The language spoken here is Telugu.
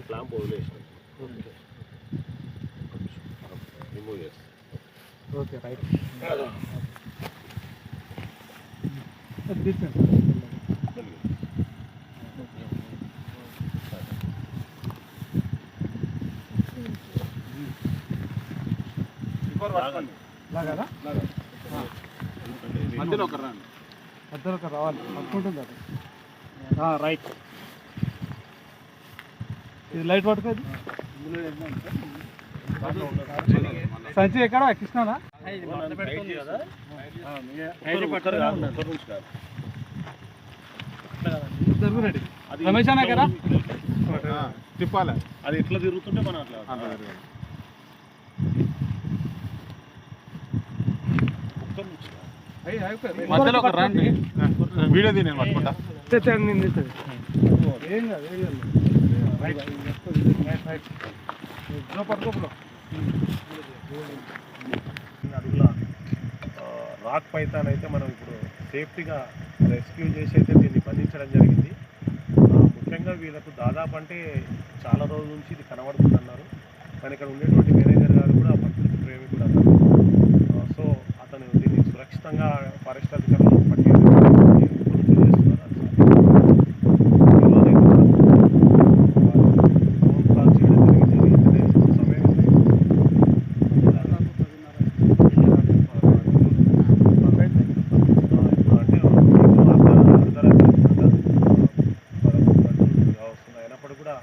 క్లాంప్ వదిలేసిన రిమూవ్ చేస్తాం. Okay right. మధ్యలో ఒక రావాలి పట్టుకుంటుంది అది. రైట్. ఇది లైట్ పట్టుకోదు. సంచి ఎక్కడ కృష్ణనా? రమేష్ అన్న కదా తిప్పాలి. అది ఎట్లా తిరుగుతుంటే మనం అట్లా మధ్యలో ఒక రండి. వీడియో నేను పట్టుకుంటా. ఏం కాదు రాక్ పైథాన్ అయితే మనం ఇప్పుడు సేఫ్టీగా రెస్క్యూ చేసి అయితే దీన్ని బంధించడం జరిగింది. ముఖ్యంగా వీళ్ళకు దాదాపు అంటే చాలా రోజుల నుంచి ఇది కనబడుతుందన్నారు. కానీ ఇక్కడ ఉండేటువంటి మేనేజర్ గారు కూడా ప్రకృతి ప్రేమికుడు అన్నారు. సో అతను దీన్ని సురక్షితంగా ఫారెస్ట్ అధికారులు పట్టుకెళ్ళి చేస్తున్నారు. ఫోన్ కాల్ చేయడం జరిగింది. సమయం అయినప్పుడు కూడా